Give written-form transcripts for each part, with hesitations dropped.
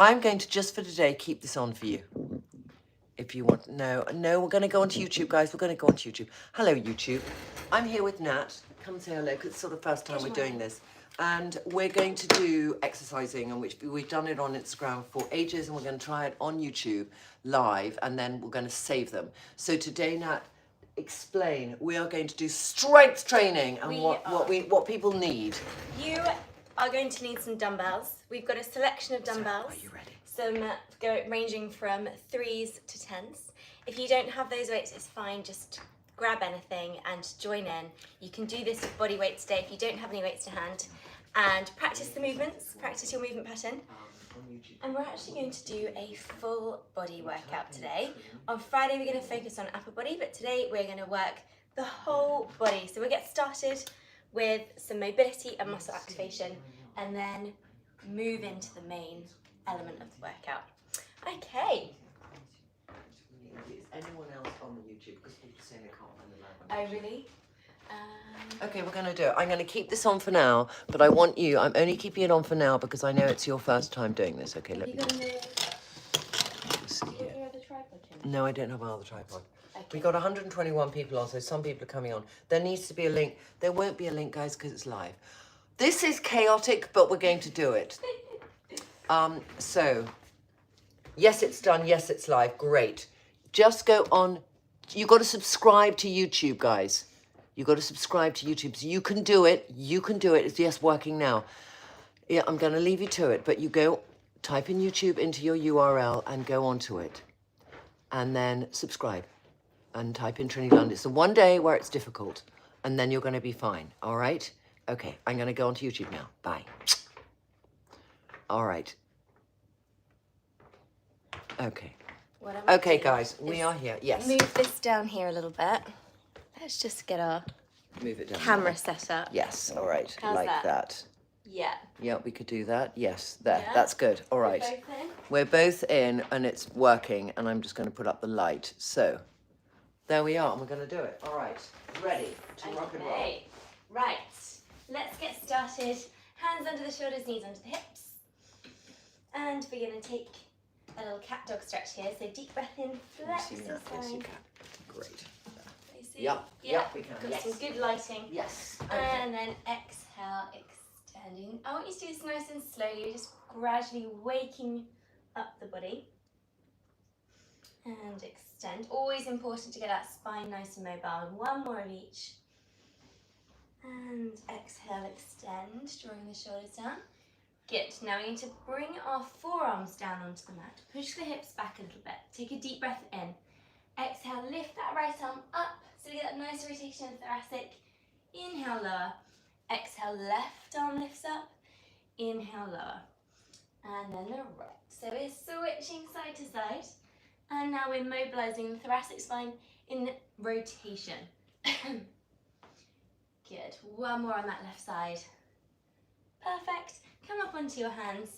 I'm going to, just for today, keep this on for you. If you want, no, we're going to go onto YouTube, guys. We're going to go onto YouTube. Hello, YouTube. I'm here with Nat. Come say hello, because it's sort of the first time we're doing this. And we're going to do exercising, and which we've done it on Instagram for ages, and we're going to try it on YouTube live, and then we're going to save them. So today, Nat, explain. We are going to do strength training and what people need. You are going to need some dumbbells. We've got a selection of dumbbells. So, are you ready? Some ranging from 3s to 10s. If you don't have those weights, it's fine. Just grab anything and join in. You can do this with body weight today if you don't have any weights to hand. And practice the movements, practice your movement pattern. And we're actually going to do a full body workout today. On Friday, we're going to focus on upper body, but today we're going to work the whole body. So we'll get started with some mobility and muscle activation, and then move into the main element of the workout. Okay. Is anyone else on the YouTube? Because people say they can't find the live on Oh, YouTube. really? Okay, we're going to do it. I'm going to keep this on for now, but I want you, I'm only keeping it on for now because I know it's your first time doing this. Okay, let me Have see you here. got your other tripod, Jim? No, I don't have my other tripod. Okay. We got 121 people on, so some people are coming on. There needs to be a link. There won't be a link, guys, because it's live. This is chaotic, but we're going to do it. So, yes, it's done. Yes, it's live. Great. Just go on. You got to subscribe to YouTube, guys. You got to subscribe to YouTube. So you can do it. You can do it. It's just working now. Yeah, I'm going to leave you to it, but you go type in YouTube into your URL and go onto it. And then subscribe and type in Trinny Lund. It's the one day where it's difficult, and then you're going to be fine. All right? Okay, I'm going to go onto YouTube now. Bye. All right. Okay. Okay, guys, we are here. Yes. Move this down here a little bit. Let's just get our Move it down. camera set up. Yes, all right. How's like that? that. Yeah. Yeah, we could do that. Yes, there. Yeah? That's good. All right. Both in? We're both in, and it's working, and I'm just going to put up the light. So, there we are, and we're going to do it. All right. Ready to rock and roll. Okay. Right. Let's get started. Hands under the shoulders, knees under the hips. And we're going to take a little cat dog stretch here. So deep breath in, flex Can you see your that? Yes, you spine. can. Great. See? Yep, yep, we can. Got Yes. some good lighting. Yes. Okay. And then exhale, extending. I want you to do this nice and slowly, just gradually waking up the body. And extend. Always important to get that spine nice and mobile. One more of each. And exhale, extend, drawing the shoulders down. Good. Now we need to bring our forearms down onto the mat. Push the hips back a little bit. Take a deep breath in. Exhale, lift that right arm up. So you get that nice rotation of the thoracic. Inhale, lower. Exhale, left arm lifts up. Inhale, lower. And then the right. So we're switching side to side. And now we're mobilizing the thoracic spine in rotation. Good. One more on that left side. Perfect. Come up onto your hands.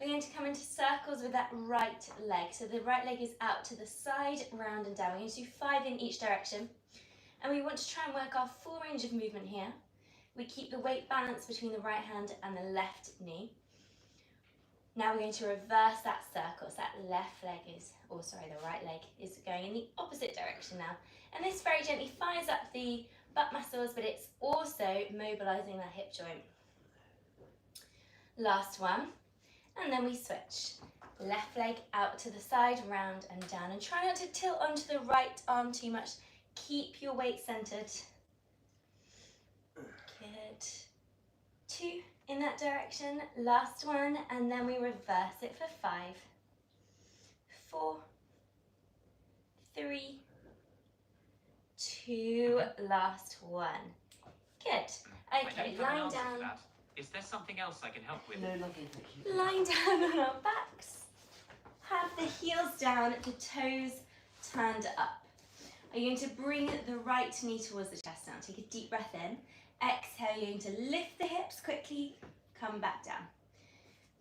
We're going to come into circles with that right leg. So the right leg is out to the side, round and down. We're going to do 5 in each direction. And we want to try and work our full range of movement here. We keep the weight balance between the right hand and the left knee. Now we're going to reverse that circle. So that left leg is, or sorry, the right leg is going in the opposite direction now. And this very gently fires up the butt muscles, but it's also mobilizing that hip joint. Last one. And then we switch. Left leg out to the side, round and down. And try not to tilt onto the right arm too much. Keep your weight centered. Good. 2 in that direction. Last one. And then we reverse it for 5, 4, 3, 2. Last one. Good. Okay, lying down. Is there something else I can help with? No, nothing, thank you. Lying down on our backs. Have the heels down, the toes turned up. Are you going to bring the right knee towards the chest now? Take a deep breath in. Exhale, you're going to lift the hips quickly, come back down.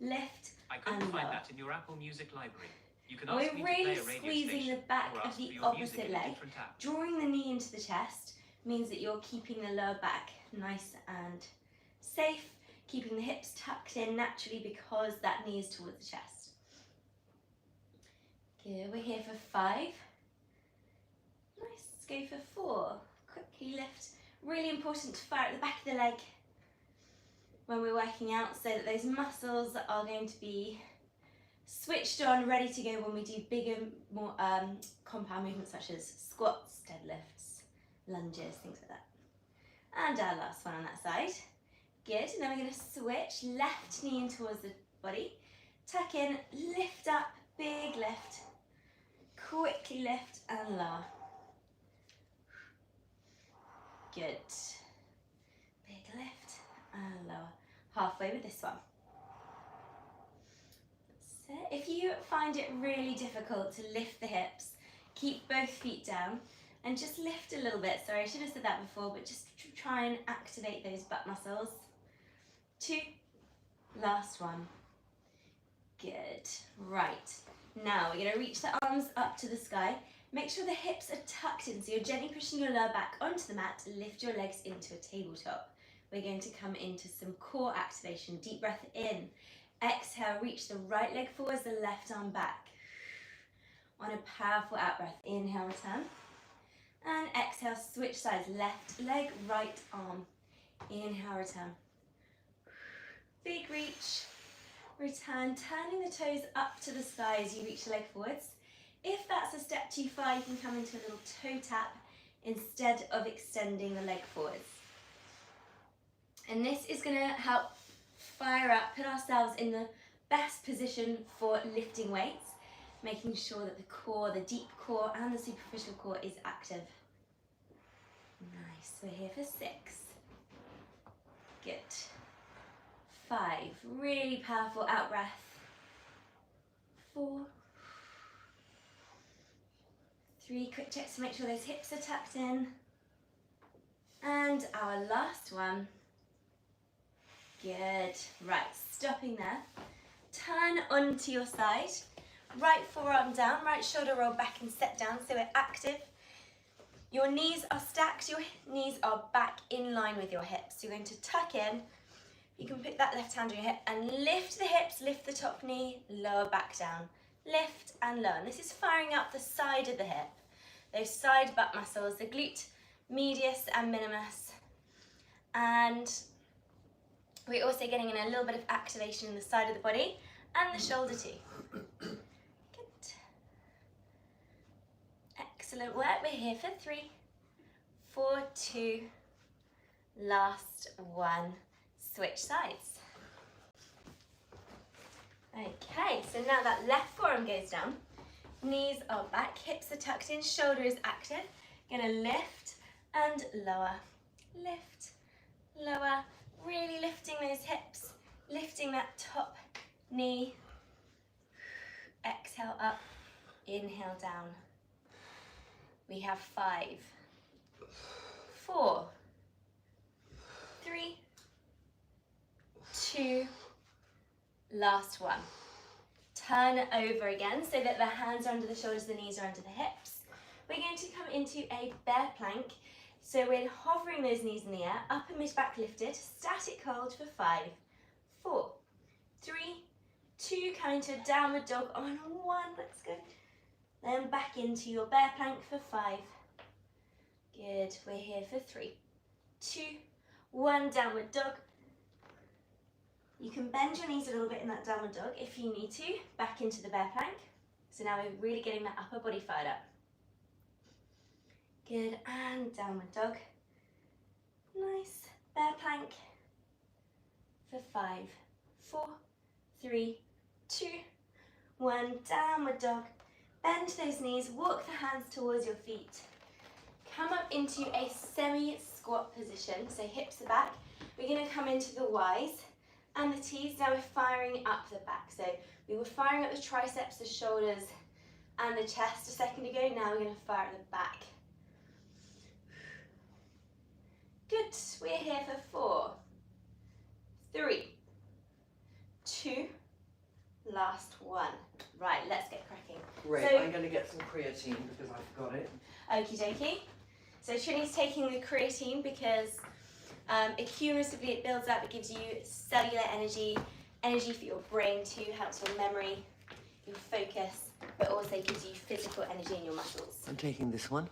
Lift I couldn't and find lower. that in your Apple Music library. You can And ask we're me really to play a radio squeezing station the back or of ask the for your music opposite in a leg. different app. Drawing the knee into the chest means that you're keeping the lower back nice and safe, keeping the hips tucked in naturally because that knee is towards the chest. Good, we're here for 5. Nice, let's go for 4. Quickly lift. Really important to fire at the back of the leg when we're working out, so that those muscles are going to be switched on, ready to go when we do bigger, more compound movements such as squats, deadlifts, lunges, things like that. And our last one on that side. Good, and then we're going to switch left knee in towards the body. Tuck in, lift up, big lift. Quickly lift and lower. Good. Big lift and lower. Halfway with this one. That's it. If you find it really difficult to lift the hips, keep both feet down and just lift a little bit. Sorry, I should have said that before, but just try and activate those butt muscles. 2, last one. Good. Right. Now we're going to reach the arms up to the sky. Make sure the hips are tucked in, so you're gently pushing your lower back onto the mat. Lift your legs into a tabletop. We're going to come into some core activation. Deep breath in. Exhale, reach the right leg forwards, the left arm back. On a powerful out breath, inhale, return. And exhale, switch sides. Left leg, right arm. Inhale, return. Big reach. Return, turning the toes up to the sky as you reach the leg forwards. If that's a step too far, you can come into a little toe tap instead of extending the leg forwards. And this is going to help fire up, put ourselves in the best position for lifting weights, making sure that the core, the deep core and the superficial core is active. Nice, we're here for 6. Good. 5, really powerful out breath. 4. 3, quick checks to make sure those hips are tucked in. And our last one. Good. Right, stopping there. Turn onto your side. Right forearm down, right shoulder roll back and set down so we're active. Your knees are stacked, your knees are back in line with your hips. You're going to tuck in. You can put that left hand on your hip and lift the hips, lift the top knee, lower back down. Lift and lower. And this is firing up the side of the hip. Those side butt muscles, the glute medius and minimus. And we're also getting in a little bit of activation in the side of the body and the shoulder too. Good. Excellent work. We're here for 3, 4, 2, last one. Switch sides. Okay, so now that left forearm goes down, knees are back, hips are tucked in, shoulder is active. Gonna lift and lower, lift, lower, really lifting those hips, lifting that top knee. Exhale up, inhale down. We have 5, 4, 3, 2, last one. Turn over again so that the hands are under the shoulders, the knees are under the hips. We're going to come into a bear plank. So we're hovering those knees in the air, upper mid back lifted, static hold for 5, 4, 3, 2, coming to a downward dog on 1, let's go. Then back into your bear plank for 5. Good, we're here for 3, 2, 1, downward dog. You can bend your knees a little bit in that downward dog if you need to, back into the bear plank. So now we're really getting that upper body fired up. Good, and downward dog. Nice, bear plank for 5, 4, 3, 2, 1, downward dog. Bend those knees, walk the hands towards your feet. Come up into a semi-squat position, so hips are back. We're going to come into the Y's and the T's. Now we're firing up the back. So we were firing up the triceps, the shoulders, and the chest a second ago. Now we're going to fire at the back. Good. We're here for 4, 3, 2, last one. Right, let's get cracking. Great, So, I'm going to get some creatine because I forgot it. okie dokie. So Trinny's taking the creatine because cumulatively it builds up, it gives you cellular energy, energy for your brain too, helps your memory, your focus, but also also gives you physical energy in your muscles. I'm taking this one.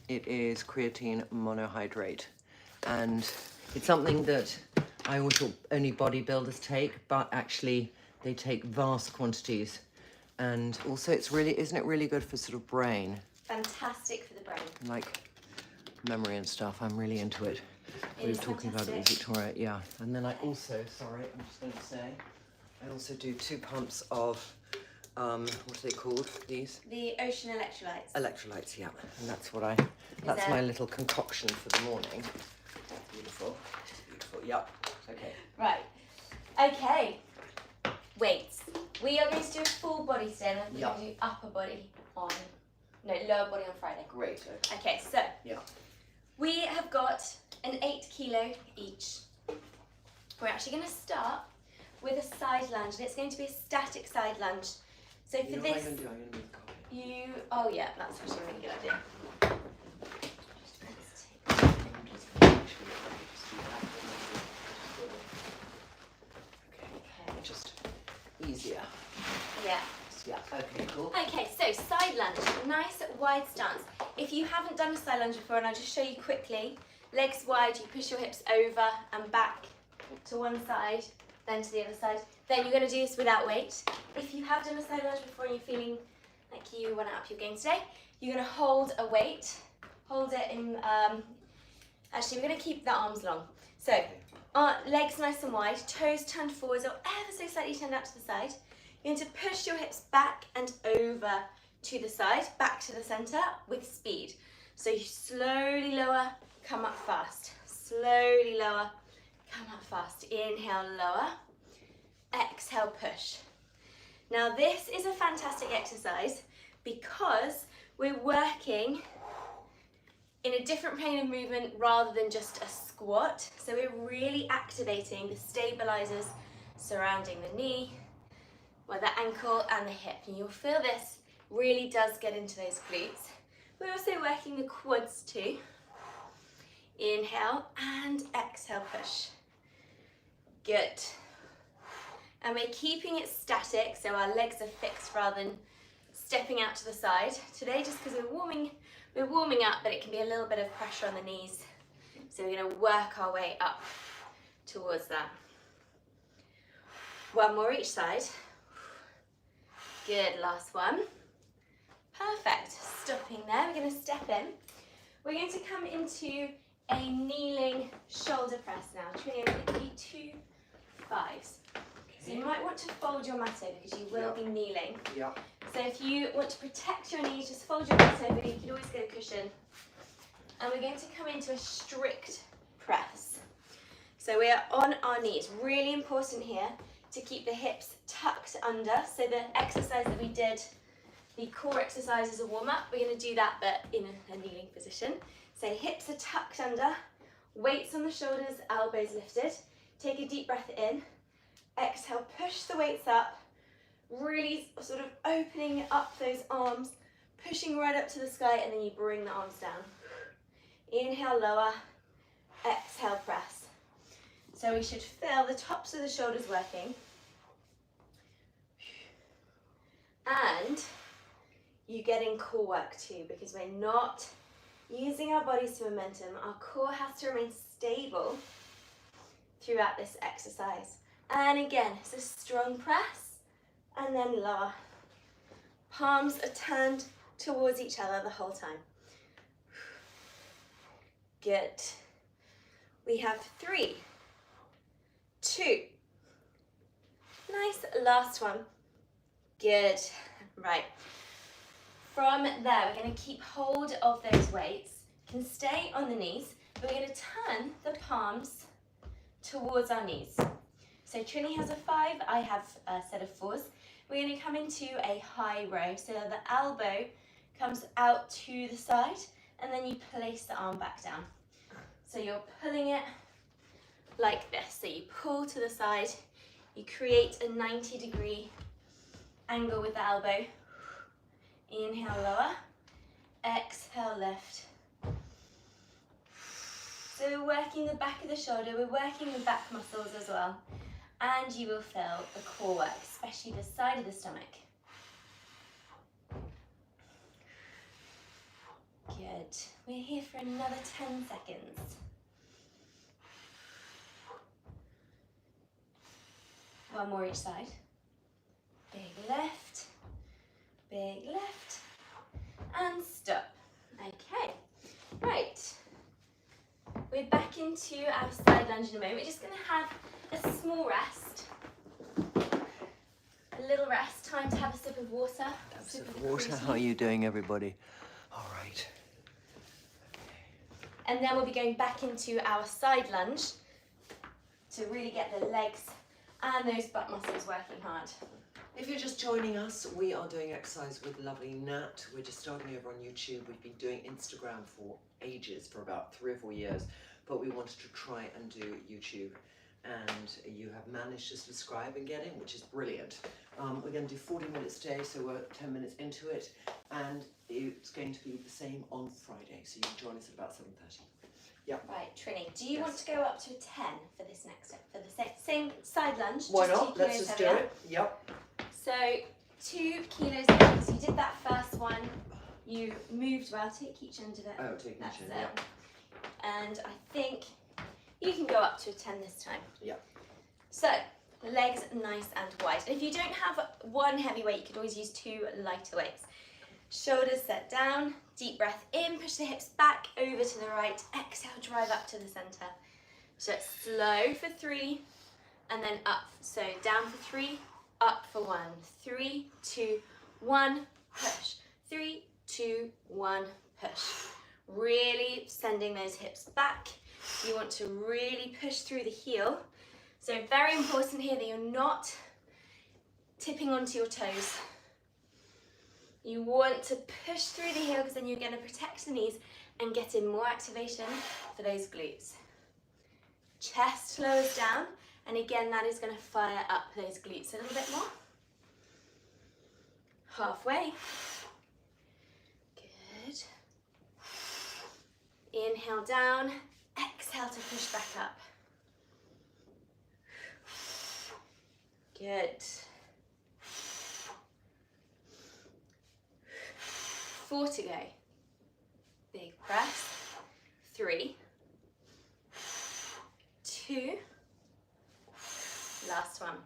It is creatine monohydrate. And it's something that I always thought only bodybuilders take, but actually they take vast quantities. And also it's really, isn't it really good for sort of brain? Fantastic for the brain. Like memory and stuff. I'm really into it. We were talking about it with Victoria, yeah. And then I also, sorry, I'm just going to say, I also do 2 pumps of, what are they called, these? The ocean electrolytes. Electrolytes, yeah. And that's what that's my little concoction for the morning. Beautiful, beautiful, yep. Okay. Right, okay. Weights. We are going to do a full body today, and we're going to do upper body on, lower body on Friday. Great. Okay, so Yeah. we have got an 8 kilo each. We're actually going to start with a side lunge, and it's going to be a static side lunge. So for You know this, what I'm going to do? I'm going to move the coffee. oh yeah, that's actually a really good idea. Okay, just easier. Yeah. Yeah, okay, cool. Okay, so side lunge, nice wide stance. If you haven't done a side lunge before, and I'll just show you quickly, legs wide, you push your hips over and back to one side, then to the other side. Then you're going to do this without weight. If you have done a side lunge before and you're feeling like you want to up your game today, you're going to hold a weight, hold it in, actually we're going to keep the arms long. So, legs nice and wide, toes turned forwards or ever so slightly turned out to the side. You're going to push your hips back and over to the side, back to the center with speed. So you slowly lower, come up fast. Slowly lower, come up fast. Inhale, lower. Exhale, push. Now this is a fantastic exercise because we're working in a different plane of movement rather than just a squat. So we're really activating the stabilizers surrounding the knee, well, the ankle and the hip. And you'll feel this really does get into those glutes. We're also working the quads too. Inhale and exhale, push. Good. And we're keeping it static, so our legs are fixed rather than stepping out to the side. Today, just because we're warming up, but it can be a little bit of pressure on the knees. So we're going to work our way up towards that. One more each side. Good, last one. Perfect. Stopping there, we're going to step in. We're going to come into a kneeling shoulder press now. Trinny, I'm going to give you 2 5s. So you might want to fold your mat over because you will be kneeling. Yeah. So if you want to protect your knees, just fold your mat over. You can always get a cushion. And we're going to come into a strict press. So we are on our knees. Really important here to keep the hips tucked under. So the exercise that we did, the core exercise as a warm-up, we're going to do that but in a kneeling position. So hips are tucked under, weights on the shoulders, elbows lifted. Take a deep breath in. Exhale, push the weights up, really sort of opening up those arms, pushing right up to the sky, and then you bring the arms down. Inhale, lower, exhale, press. So we should feel the tops of the shoulders working. And you getting core work too, because we're not using our bodies to momentum. Our core has to remain stable throughout this exercise. And again, it's a strong press, and then lower. Palms are turned towards each other the whole time. Good. We have 3, 2. Nice, last one. Good. Right. From there, we're going to keep hold of those weights. You can stay on the knees, but we're going to turn the palms towards our knees. So Trinny has a 5, I have a set of 4s. We're going to come into a high row, so that the elbow comes out to the side, and then you place the arm back down. So you're pulling it like this. So you pull to the side, you create a 90-degree angle with the elbow. Inhale, lower. Exhale, lift. So we're working the back of the shoulder, we're working the back muscles as well. And you will feel the core work, especially the side of the stomach. Good. We're here for another 10 seconds. One more each side. Big lift, and stop. Okay, right. We're back into our side lunge in a moment. We're just going to have a small rest. A little rest. Time to have a sip of water. Have a sip of water. How are you doing, everybody? All right. And then we'll be going back into our side lunge to really get the legs and those butt muscles working hard. If you're just joining us, we are doing exercise with lovely Nat. We're just starting over on YouTube. We've been doing Instagram for ages, for about 3 or 4 years, but we wanted to try and do YouTube. And you have managed to subscribe and get in, which is brilliant. We're going to do 40 minutes today, so we're 10 minutes into it, and it's going to be the same on Friday, so you can join us at about 7:30. Yeah. Right, Trinny, do you want to go up to a 10 for this next step, for the same side lunge? Why just not? 2 Let's kilos just do heavier. it. Yep. So 2 kilos heavier. So you did that first one, you moved well. Take each end of it. Oh, take That's each end, it. yep. And I think you can go up to a 10 this time. Yep. So legs nice and wide. And if you don't have one heavy weight, you could always use 2 lighter weights. Shoulders set down, deep breath in, push the hips back over to the right, exhale, drive up to the center. So it's slow for 3 and then up. So down for 3, up for 1. 3, 2, 1, push. 3, 2, 1, push. Really sending those hips back. You want to really push through the heel. So very important here that you're not tipping onto your toes. You want to push through the heel because then you're going to protect the knees and get in more activation for those glutes. Chest lowers down, and again that is going to fire up those glutes a little bit more. Halfway. Good. Inhale down, exhale to push back up. Good. 4 to go. Big breath. 3, 2, last one.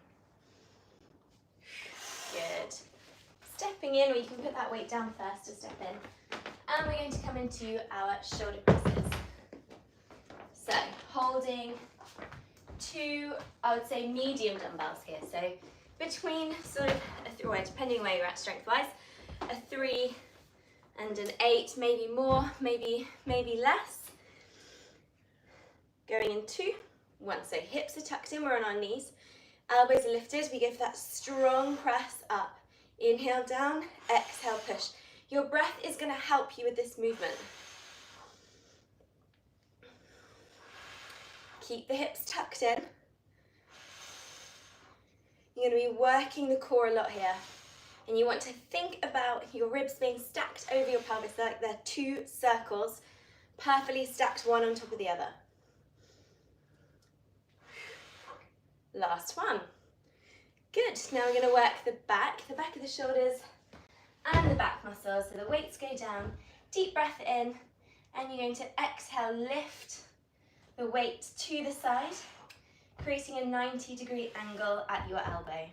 Good. Stepping in, or you can put that weight down first to step in. And we're going to come into our shoulder presses. So holding 2, I would say medium dumbbells here. So between sort of, depending where you're at strength-wise, a 3 and an 8, maybe more, maybe less. Going in 2, 1. So hips are tucked in, we're on our knees. Elbows are lifted, we go for that strong press up. Inhale down, exhale push. Your breath is going to help you with this movement. Keep the hips tucked in. You're going to be working the core a lot here. And you want to think about your ribs being stacked over your pelvis like they're 2 circles, perfectly stacked one on top of the other. Last one. Good. Now we're going to work the back of the shoulders and the back muscles. So the weights go down, deep breath in, and you're going to exhale, lift the weight to the side, creating a 90-degree angle at your elbow.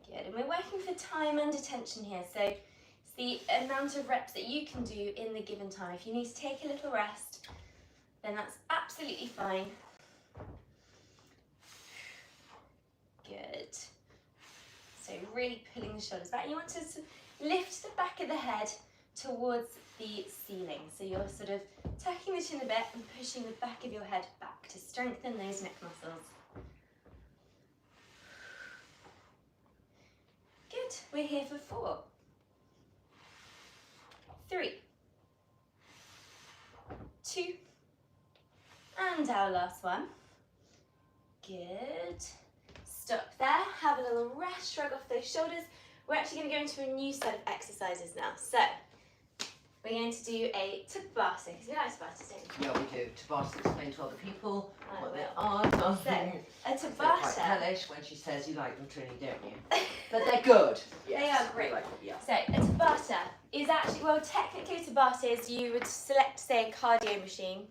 Good, and we're working for time under tension here, so it's the amount of reps that you can do in the given time. If you need to take a little rest, then that's absolutely fine. Good. So really pulling the shoulders back. You want to lift the back of the head towards the ceiling. So you're sort of tucking the chin a bit and pushing the back of your head back to strengthen those neck muscles. Good. We're here for 4, 3, 2, and our last one. Good. Stop there. Have a little rest. Shrug off those shoulders. We're actually going to go into a new set of exercises now. So we're going to do a tabata, because we like tabatas, don't we? Yeah, we do. Tabata, explain to other people I what they will. are. So, a They're quite tabata, hellish when she says you like them, Trinny, don't you? But they're good. Yes, They are great. we like them, yeah. so a tabata is actually, well, technically a tabata is you would select, say, a cardio machine,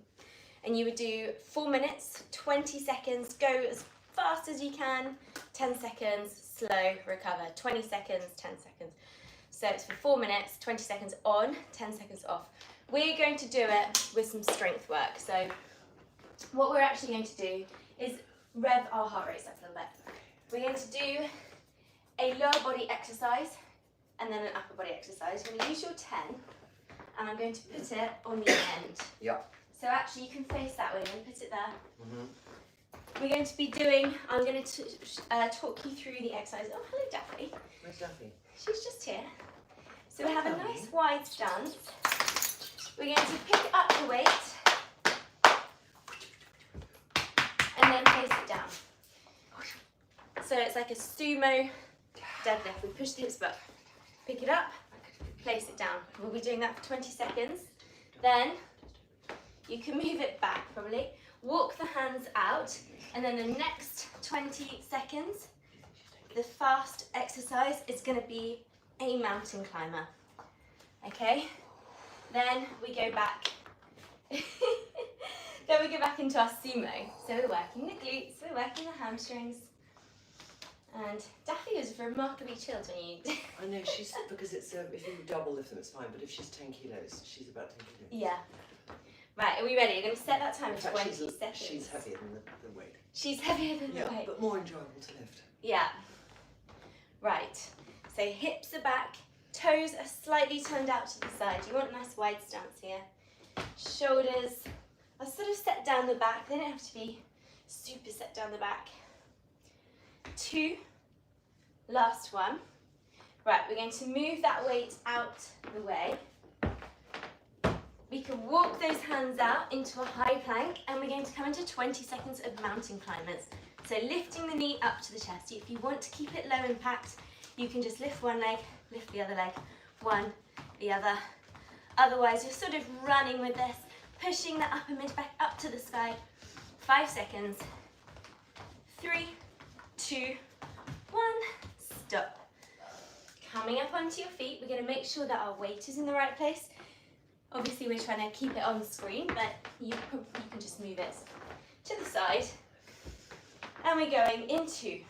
and you would do 4 minutes, 20 seconds, go as fast as you can, 10 seconds, slow, recover, 20 seconds, 10 seconds. So it's for 4 minutes, 20 seconds on, 10 seconds off. We're going to do it with some strength work. So what we're actually going to do is rev our heart rates up a little bit. We're going to do a lower body exercise and then an upper body exercise. You're going to use your 10 and I'm going to put it on the end. Yeah. So actually you can face that way and put it there. Mm-hmm. We're going to be doing, I'm going to talk you through the exercise. Oh, hello Daphne. Where's Daphne? She's just here. So we have a nice wide stance. We're going to pick up the weight and then place it down. So it's like a sumo deadlift. We push the hips back, pick it up, place it down. We'll be doing that for 20 seconds. Then you can move it back probably. Walk the hands out, and then the next 20 seconds, the fast exercise is going to be a mountain climber. Okay? Then we go back. Then we go back into our sumo. So we're working the glutes, we're working the hamstrings. And Daffy was remarkably chilled when you... I know, she's, because it's, if you double lift them, it's fine, but if she's 10 kilos, she's about 10 kilos. Yeah. Right, are we ready? We're going to set that time In at fact, 20 she's seconds. heavier than the weight. She's heavier than Yeah, the weight. but more enjoyable to lift. Yeah. Right. So hips are back, toes are slightly turned out to the side. You want a nice wide stance here. Shoulders are sort of set down the back. They don't have to be super set down the back. 2. Last one. Right, we're going to move that weight out the way. We can walk those hands out into a high plank, and we're going to come into 20 seconds of mountain climbers. So lifting the knee up to the chest. If you want to keep it low impact, you can just lift one leg, lift the other leg, one, the other. Otherwise, you're sort of running with this, pushing the upper mid back up to the sky. 5 seconds. 3, 2, 1, stop. Coming up onto your feet, we're going to make sure that our weight is in the right place. Obviously, we're trying to keep it on screen, but you can just move it to the side. And we're going into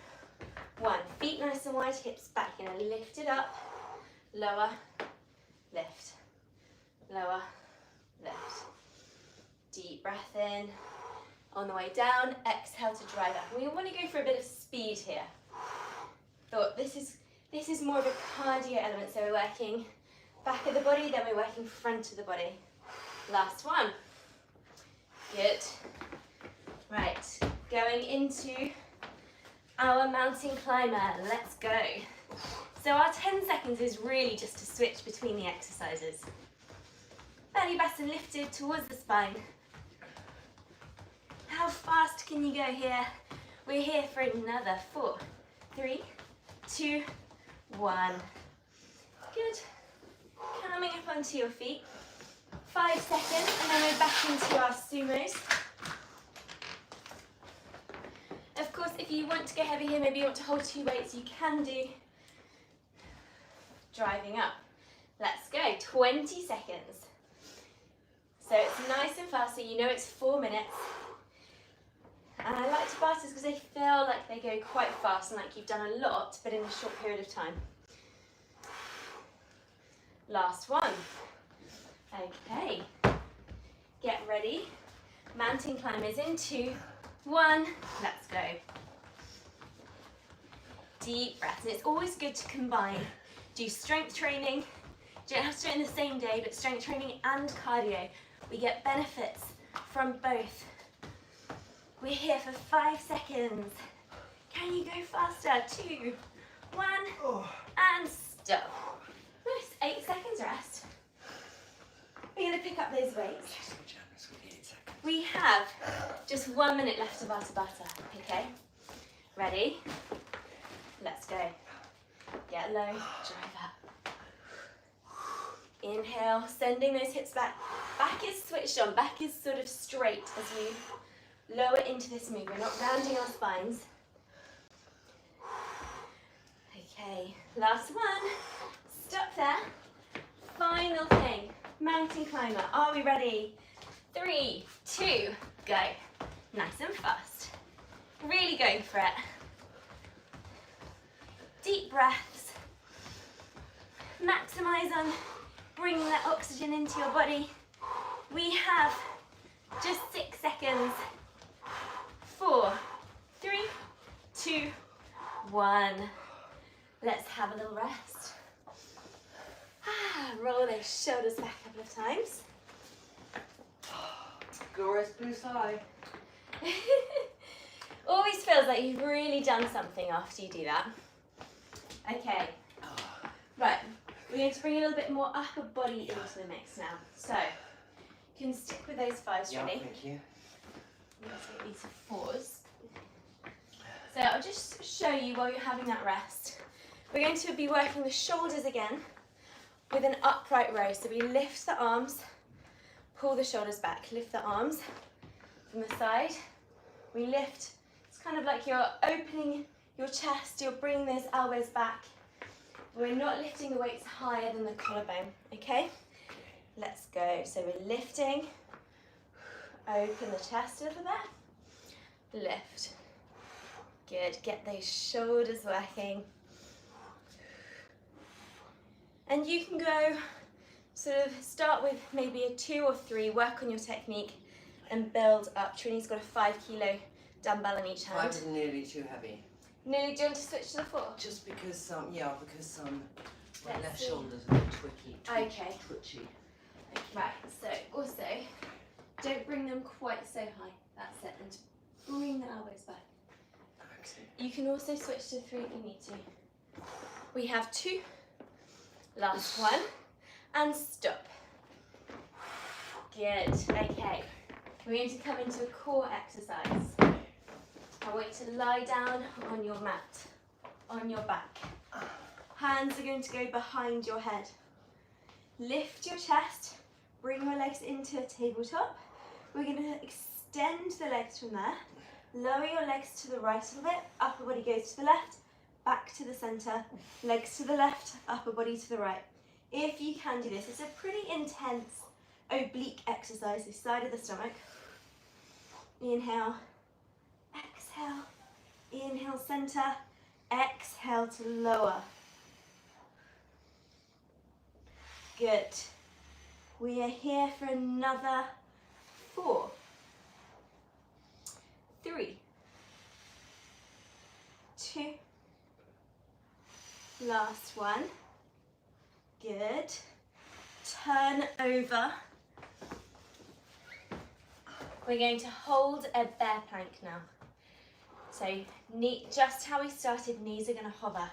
1. Feet nice and wide, hips back. You're going to lift it up, lower, lift, lower, lift. Deep breath in. On the way down, exhale to drive up. We want to go for a bit of speed here. Thought this is more of a cardio element, so we're working back of the body, then we're working front of the body. Last one. Good. Right, going into our mountain climber. Let's go. So our 10 seconds is really just to switch between the exercises. Belly button lifted towards the spine. How fast can you go here? We're here for another 4, 3, 2, 1. Good. Coming up onto your feet. 5 seconds, and then we're back into our sumos. Of course, if you want to go heavy here, maybe you want to hold 2 weights, you can do. Driving up. Let's go. 20 seconds. So it's nice and fast, so you know it's 4 minutes. And I like tabatas because they feel like they go quite fast and like you've done a lot, but in a short period of time. Last one. Okay. Get ready. Mountain climbers in 2, 1. Let's go. Deep breaths. And it's always good to combine. Do strength training. You don't have to do it in the same day, but strength training and cardio. We get benefits from both. We're here for 5 seconds. Can you go faster? 2, 1, and stop. Nice, 8 seconds rest. We're going to pick up those weights. We have just 1 minute left of our tabata, okay? Ready? Let's go. Get low, drive up. Inhale, sending those hips back. Back is switched on, back is sort of straight as we lower into this move. We're not rounding our spines. Okay, last one. Stop there. Final thing, mountain climber. Are we ready? 3, 2, go. Nice and fast. Really going for it. Deep breaths. Maximise on bringing that oxygen into your body. We have just 6 seconds. 4, 3, 2, 1. Let's have a little rest. Roll those shoulders back a couple of times. Glorious blue sky. Always feels like you've really done something after you do that. Okay. Right. We're going to bring a little bit more upper body into the mix now. So, you can stick with those 5s, Yeah, Trinny. thank you. Let's get these to 4s. So I'll just show you while you're having that rest. We're going to be working the shoulders again with an upright row. So we lift the arms, pull the shoulders back, lift the arms from the side. We lift, it's kind of like you're opening your chest, you're bringing those elbows back. We're not lifting the weights higher than the collarbone, okay? Let's go. So we're lifting, open the chest a little bit, lift. Good, get those shoulders working. And you can go, sort of start with maybe a 2 or 3, work on your technique and build up. Trinny's got a 5 kilo dumbbell in each 5 hand. is nearly too heavy. Nearly, do you want to switch to the 4? Just because, because my Let's left see. shoulder's a bit Okay. twitchy. Right, so also, don't bring them quite so high. That's it, and bring the elbows back. Okay. You can also switch to 3 if you need to. We have 2, last one, and stop. Good, okay. We're going to come into a core exercise. I want you to lie down on your mat, on your back. Hands are going to go behind your head. Lift your chest, bring your legs into a tabletop. We're going to extend the legs from there. Lower your legs to the right a little bit, upper body goes to the left, back to the centre, legs to the left, upper body to the right. If you can do this, it's a pretty intense oblique exercise, this side of the stomach. Inhale, exhale, inhale centre, exhale to lower. Good. We are here for another 4, 3, 2, last one. Good. Turn over. We're going to hold a bear plank now. So just how we started, knees are going to hover.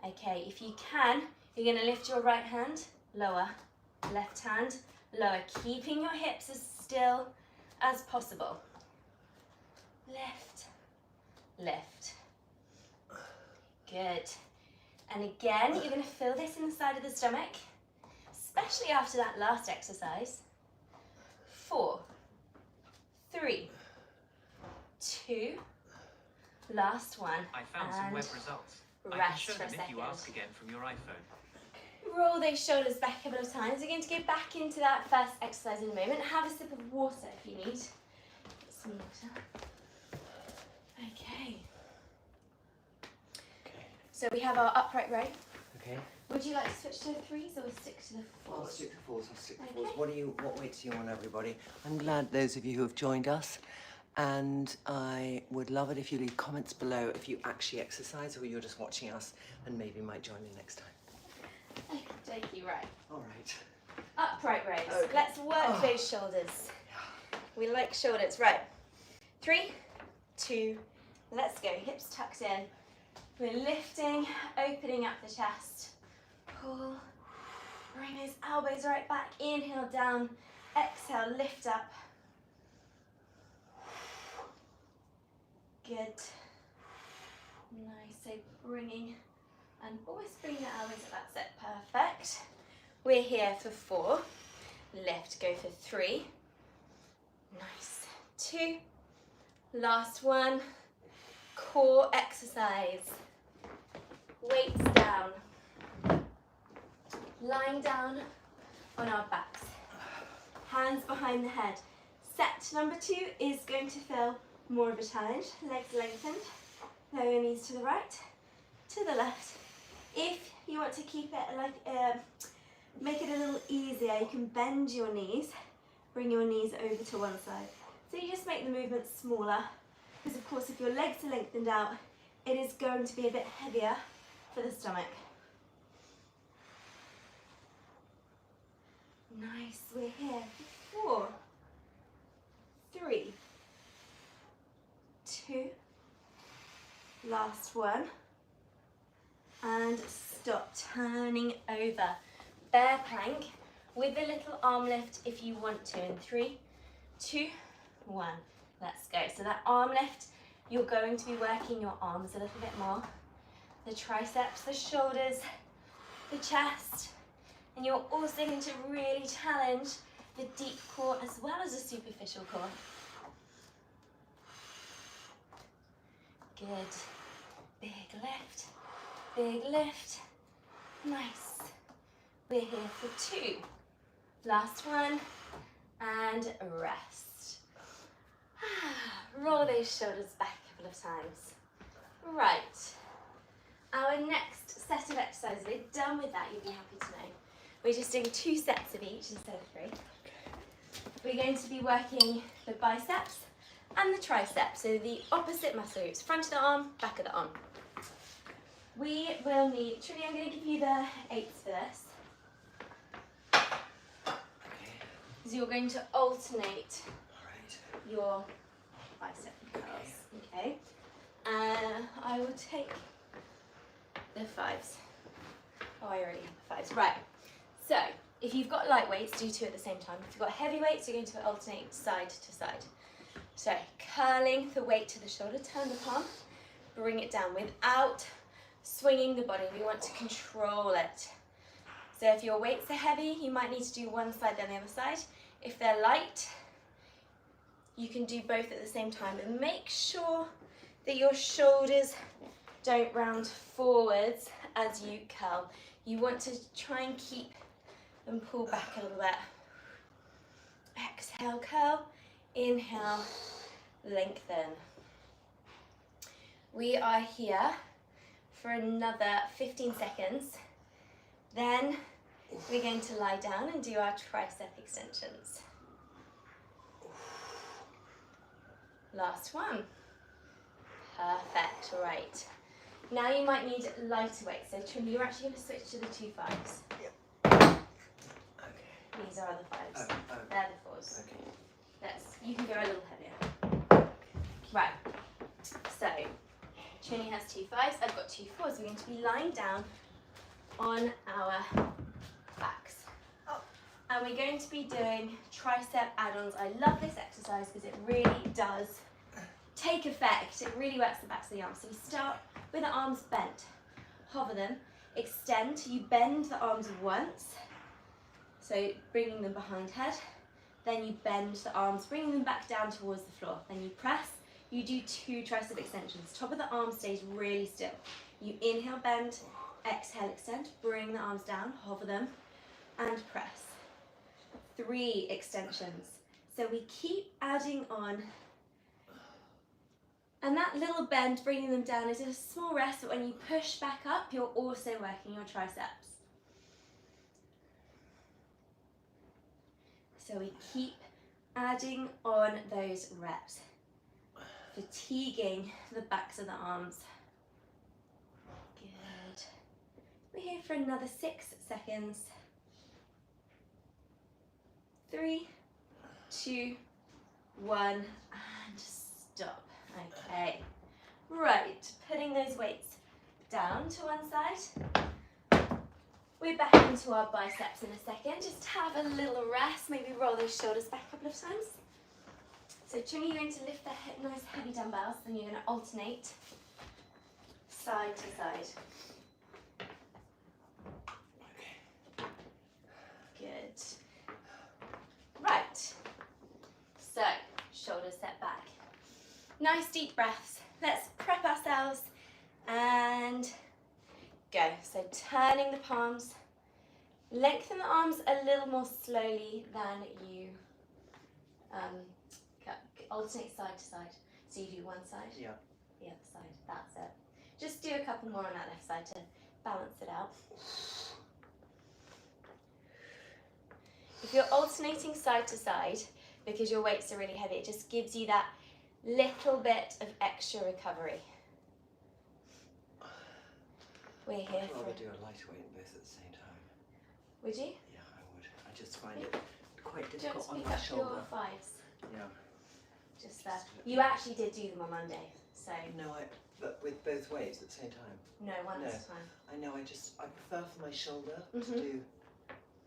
Okay, if you can, you're going to lift your right hand, lower, left hand, lower, keeping your hips as still as possible. Lift, lift. Good. And again, you're going to feel this inside of the stomach, especially after that last exercise. 4, 3, 2, last one. I found some web results. I can Rest show for a them if second. you ask again from your iPhone. Roll those shoulders back a couple of times. We're going to go back into that first exercise in a moment. Have a sip of water if you need. Get some water. Okay. So we have our upright row. Okay. Would you like to switch to the 3s or stick to the 4s? I'll stick to 4s. I'll stick to Okay. 4s. What weights do you want, everybody? I'm glad those of you who have joined us, and I would love it if you leave comments below if you actually exercise or you're just watching us and maybe might join me next time. Thank you, right. All right. Upright rows. Okay. Let's work those shoulders. We like shoulders. Right. 3, 2, let's go. Hips tucked in. We're lifting, opening up the chest. Pull. Bring those elbows right back. Inhale down. Exhale, lift up. Good. Nice. So bringing and always bring the elbows up. That's it. Perfect. We're here for 4. Lift, go for 3. Nice. 2. Last one. Core exercise. Weights down. Lying down on our backs. Hands behind the head. Set number 2 is going to feel more of a challenge. Legs lengthened. Lower your knees to the right, to the left. If you want to keep it like, make it a little easier, you can bend your knees, bring your knees over to one side. So you just make the movement smaller, because of course if your legs are lengthened out, it is going to be a bit heavier for the stomach. Nice, we're here for 4, 3, 2, last one, and stop, turning over. Bear plank with a little arm lift if you want to, in 3, 2, 1, let's go. So that arm lift, you're going to be working your arms a little bit more, the triceps, the shoulders, the chest, and you're also going to really challenge the deep core as well as the superficial core. Good. Big lift, big lift. Nice. We're here for 2. Last one, and rest. Roll those shoulders back a couple of times. Right. Our next set of exercises, we're done with that, you'll be happy to know. We're just doing 2 sets of each instead of 3. We're going to be working the biceps and the triceps, so the opposite muscle groups, front of the arm, back of the arm. We will need, Trinny, I'm going to give you the 8s for this. So you're going to alternate your bicep curls, okay? I will take the 5s. Oh, I already have the 5s. Right, so if you've got light weights, do 2 at the same time. If you've got heavy weights, you're going to alternate side to side. So curling the weight to the shoulder, turn the palm, bring it down without swinging the body. We want to control it. So if your weights are heavy, you might need to do one side then the other side. If they're light, you can do both at the same time, and make sure that your shoulders don't round forwards as you curl. You want to try and keep them pull back a little bit. Exhale, curl. Inhale, lengthen. We are here for another 15 seconds. Then we're going to lie down and do our tricep extensions. Last one. Perfect, right. Now you might need lighter weight. So Trinny, you're actually going to switch to the 2 5s. Yep. Okay. These are the 5s. Oh. They're the 4s. Okay. You can go a little heavier. Right, so Trinny has 2 5s, I've got 2 4s. We're going to be lying down on our backs. Oh. And we're going to be doing tricep add-ons. I love this exercise because it really does take effect. It really works the backs of the arms. So we start with the arms bent. Hover them, extend. You bend the arms once, so bringing them behind head. Then you bend the arms, bringing them back down towards the floor. Then you press, you do 2 tricep extensions. Top of the arm stays really still. You inhale, bend, exhale, extend, bring the arms down, hover them, and press. 3 extensions. So we keep adding on. And that little bend, bringing them down, is a small rest, but when you push back up, you're also working your triceps. So we keep adding on those reps, fatiguing the backs of the arms. Good. We're here for another 6 seconds. 3, 2, 1, and stop. Okay. Right, putting those weights down to one side. We're back into our biceps in a second. Just have a little rest. Maybe roll those shoulders back a couple of times. So Trinny, you're going to lift the nice heavy dumbbells, then you're going to alternate side to side. Nice deep breaths. Let's prep ourselves and go. So turning the palms, lengthen the arms a little more slowly than you alternate side to side. So you do one side, Yeah. the other side. That's it. Just do a couple more on that left side to balance it out. If you're alternating side to side because your weights are really heavy, it just gives you that little bit of extra recovery. We're here I'd for... rather do a lighter weight and both at the same time. Would you? Yeah, I would. I just find it quite Do you want difficult to on pick my up shoulder. your fives? Yeah. Just there. You actually did do them on Monday, so... No, but with both weights at the same time. No, one No. at a time. I know. I prefer for my shoulder Mhm.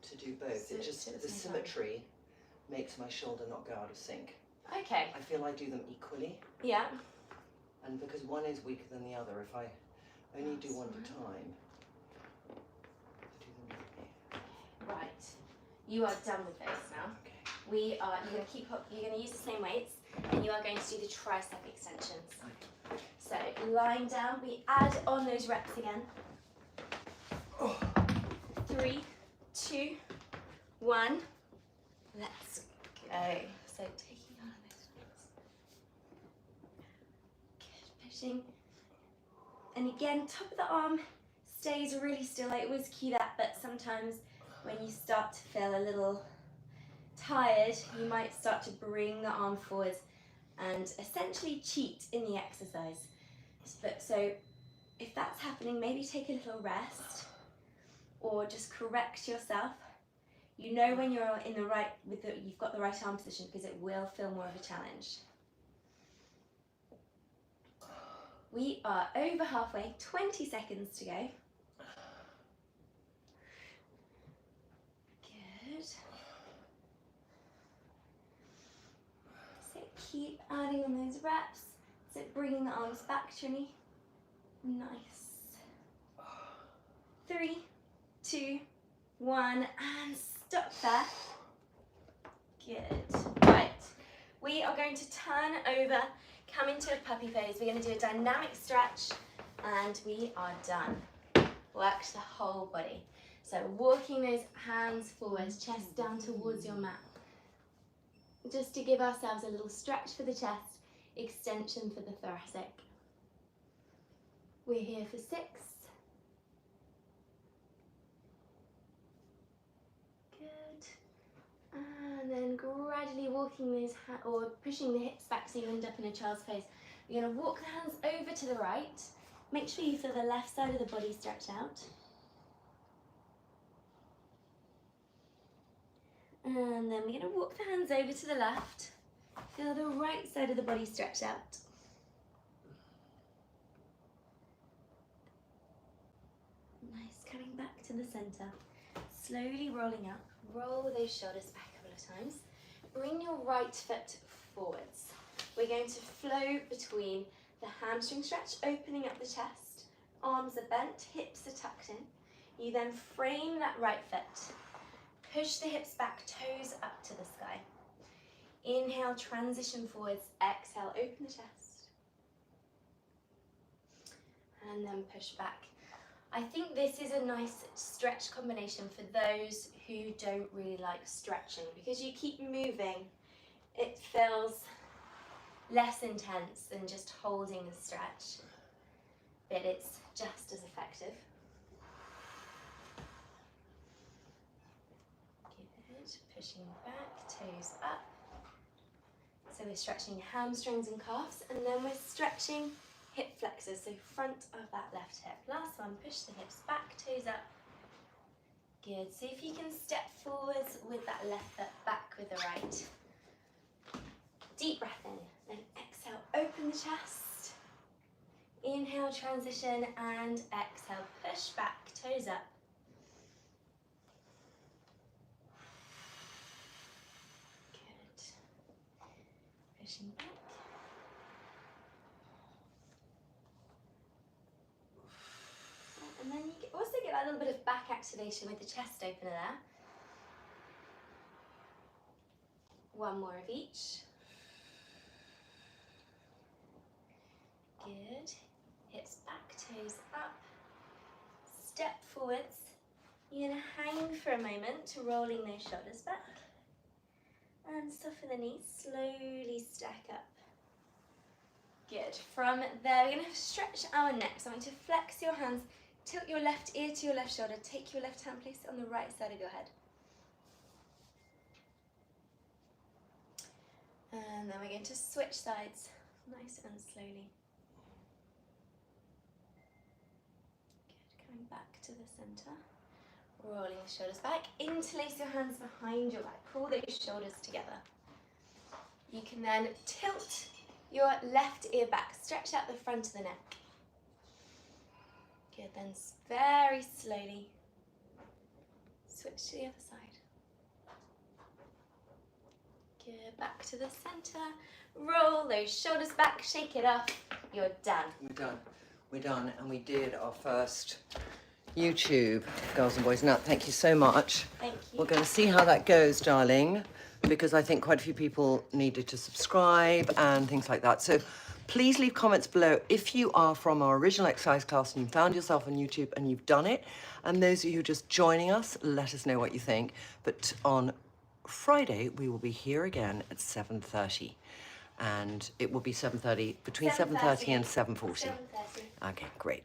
to do both. So It just at the the same time. symmetry makes my shoulder not go out of sync. Okay. I feel I do them equally, Yeah. and because one is weaker than the other, if I only do one at a time, I do them equally. Right. You are done with those now. Okay. You're going to use the same weights, and you are going to do the tricep extensions. So lying down, we add on those reps again. 3, 2, 1. Let's go. So taking on those weights. Good. Pushing. And again, top of the arm stays really still. I always cue that, but sometimes when you start to feel a little tired, you might start to bring the arm forwards and essentially cheat in the exercise. But so if that's happening, maybe take a little rest or just correct yourself. You know when you're in the right, you've got the right arm position because it will feel more of a challenge. We are over halfway, 20 seconds to go. Good. So keep adding on those reps. So bringing the arms back, Trinny. Nice. 3, 2, 1, and stop there. Good. Right. We are going to turn over, come into a puppy pose. We're going to do a dynamic stretch, and we are done. Work the whole body. So walking those hands forwards, chest down towards your mat. Just to give ourselves a little stretch for the chest, extension for the thoracic. We're here for 6. Good. And then gradually walking those hands, or pushing the hips back so you end up in a child's pose. You're going to walk the hands over to the right. Make sure you feel the left side of the body stretch out. And then we're going to walk the hands over to the left. Feel the right side of the body stretch out. Nice, coming back to the center. Slowly rolling up. Roll those shoulders back a couple of times. Bring your right foot forwards. We're going to flow between the hamstring stretch, opening up the chest. Arms are bent, hips are tucked in. You then frame that right foot. Push the hips back, toes up to the sky. Inhale, transition forwards. Exhale, open the chest. And then push back. I think this is a nice stretch combination for those who don't really like stretching, because you keep moving. It feels less intense than just holding the stretch, but it's just as effective. Good, pushing back, toes up. So we're stretching hamstrings and calves, and then we're stretching hip flexors, so front of that left hip. Last one, push the hips back, toes up. Good, so if you can step forwards with that left foot, back with the right. Deep breath in, then exhale, open the chest. Inhale, transition, and exhale, push back, toes up. Good. Pushing back. And then you also get that little bit of back activation with the chest opener there. One more of each. Good. Hips back, toes up. Step forwards. You're going to hang for a moment, rolling those shoulders back. And soften the knees, slowly stack up. Good. From there, we're going to stretch our neck. So I want you to flex your hands, tilt your left ear to your left shoulder, take your left hand, place it on the right side of your head. And then we're going to switch sides, nice and slowly. Good. Coming back to the center. Rolling the shoulders back. Interlace your hands behind your back. Pull those shoulders together. You can then tilt your left ear back. Stretch out the front of the neck. Good. Then very slowly switch to the other side. Good. Back to the center. Roll those shoulders back. Shake it off. You're done. We're done. We're done. And we did our first YouTube, girls and boys. Nat, thank you so much. Thank you. We're going to see how that goes, darling, because I think quite a few people needed to subscribe and things like that. So please leave comments below if you are from our original exercise class and you found yourself on YouTube and you've done it. And those of you just joining us, let us know what you think. But on Friday, we will be here again at 7:30. And it will be 7:30, between 7:30 and 7:40. 7:30. Okay, great.